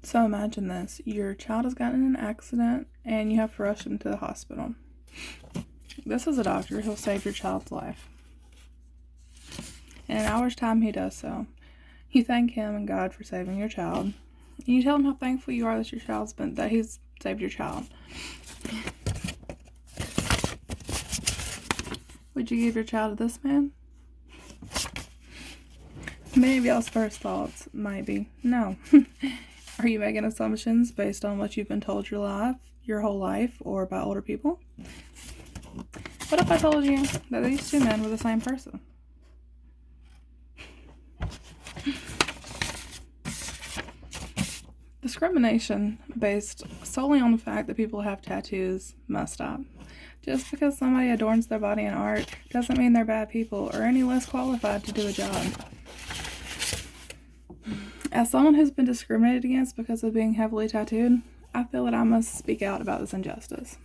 So imagine this. Your child has gotten in an accident and you have to rush him to the hospital. This is a doctor who'll save your child's life. In an hour's time, he does so. You thank him and God for saving your child. And you tell him how thankful you are that he's saved your child. Would you give your child to this man? Many of y'all's first thoughts might be, no. Are you making assumptions based on what you've been told your whole life, or by older people? What if I told you that these two men were the same person? Discrimination based solely on the fact that people have tattoos must stop. Just because somebody adorns their body in art doesn't mean they're bad people or any less qualified to do a job. As someone who's been discriminated against because of being heavily tattooed, I feel that I must speak out about this injustice.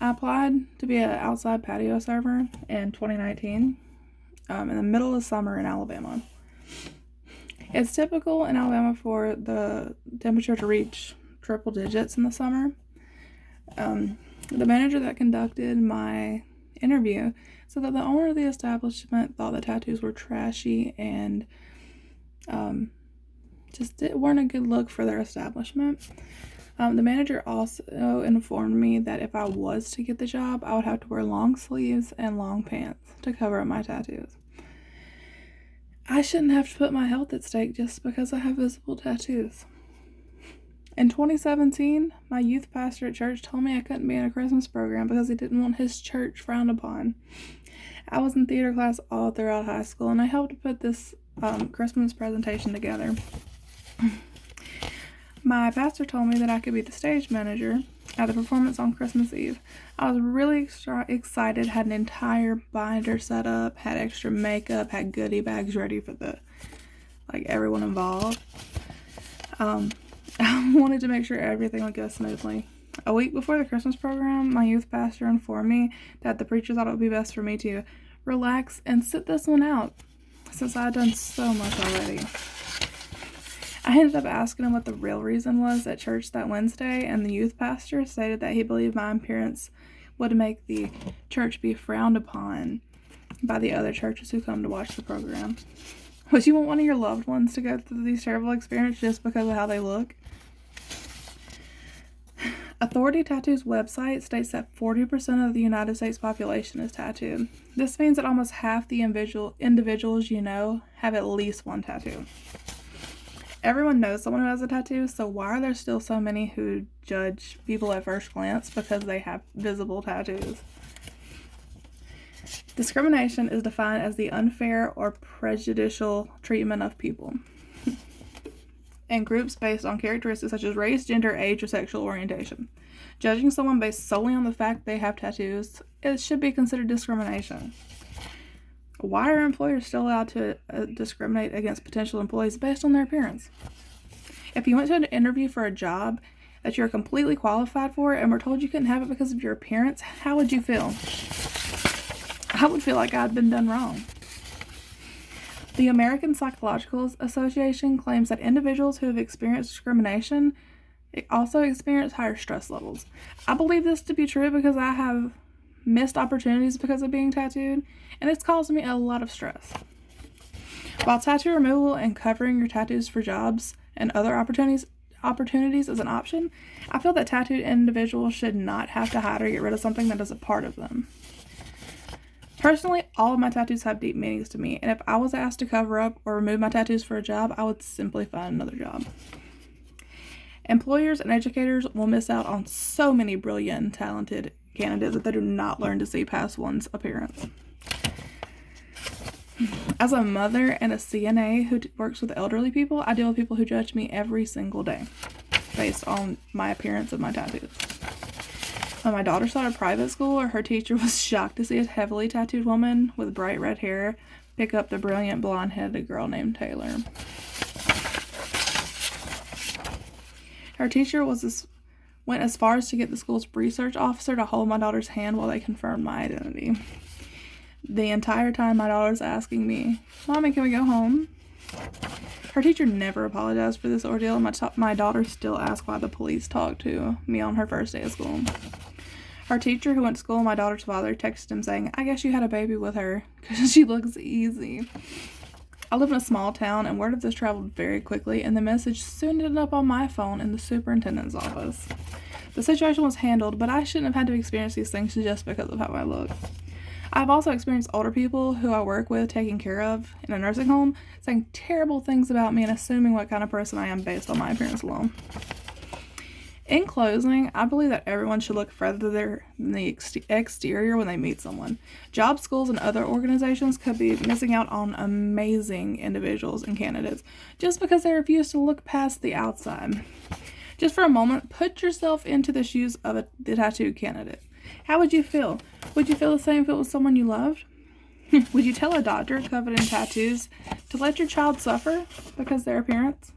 I applied to be an outside patio server in 2019, in the middle of summer in Alabama. It's typical in Alabama for the temperature to reach triple digits in the summer. The manager that conducted my interview said that the owner of the establishment thought the tattoos were trashy and weren't a good look for their establishment. The manager also informed me that if I was to get the job, I would have to wear long sleeves and long pants to cover up my tattoos. I shouldn't have to put my health at stake just because I have visible tattoos. In 2017, my youth pastor at church told me I couldn't be in a Christmas program because he didn't want his church frowned upon. I was in theater class all throughout high school, and I helped put this Christmas presentation together. My pastor told me that I could be the stage manager at the performance on Christmas Eve. I was really excited, had an entire binder set up, had extra makeup, had goodie bags ready for everyone involved. I wanted to make sure everything would go smoothly. A week before the Christmas program, my youth pastor informed me that the preacher thought it would be best for me to relax and sit this one out, since I had done so much already. I ended up asking him what the real reason was at church that Wednesday, and the youth pastor stated that he believed my appearance would make the church be frowned upon by the other churches who come to watch the program. Would you want one of your loved ones to go through these terrible experiences just because of how they look? Authority Tattoo's website states that 40% of the United States population is tattooed. This means that almost half the individuals you know have at least one tattoo. Everyone knows someone who has a tattoo, so why are there still so many who judge people at first glance because they have visible tattoos? Discrimination is defined as the unfair or prejudicial treatment of people and groups based on characteristics such as race, gender, age, or sexual orientation. Judging someone based solely on the fact they have tattoos, it should be considered discrimination. Why are employers still allowed to discriminate against potential employees based on their appearance? If you went to an interview for a job that you're completely qualified for and were told you couldn't have it because of your appearance, how would you feel? I would feel like I'd been done wrong. The American Psychological Association claims that individuals who have experienced discrimination also experience higher stress levels. I believe this to be true because I have missed opportunities because of being tattooed, and it's caused me a lot of stress. While tattoo removal and covering your tattoos for jobs and other opportunities is an option, I feel that tattooed individuals should not have to hide or get rid of something that is a part of them. Personally, all of my tattoos have deep meanings to me, and if I was asked to cover up or remove my tattoos for a job, I would simply find another job. Employers and educators will miss out on so many brilliant and talented candidates if they do not learn to see past one's appearance. As a mother and a CNA who works with elderly people, I deal with people who judge me every single day based on my appearance and my tattoos. When my daughter started private school, her teacher was shocked to see a heavily tattooed woman with bright red hair pick up the brilliant blonde-headed girl named Taylor. Her teacher went as far as to get the school's research officer to hold my daughter's hand while they confirmed my identity. The entire time my daughter's asking me, "Mommy, can we go home?" Her teacher never apologized for this ordeal. My daughter still asks why the police talked to me on her first day of school. Her teacher who went to school, my daughter's father, texted him saying, "I guess you had a baby with her because she looks easy." I live in a small town, and word of this traveled very quickly, and the message soon ended up on my phone in the superintendent's office. The situation was handled, but I shouldn't have had to experience these things just because of how I look. I've also experienced older people who I work with taking care of in a nursing home saying terrible things about me and assuming what kind of person I am based on my appearance alone. In closing, I believe that everyone should look further than the exterior when they meet someone. Job schools and other organizations could be missing out on amazing individuals and candidates just because they refuse to look past the outside. Just for a moment, put yourself into the shoes of the tattoo candidate. How would you feel? Would you feel the same if it was someone you loved? Would you tell a doctor covered in tattoos to let your child suffer because of their appearance?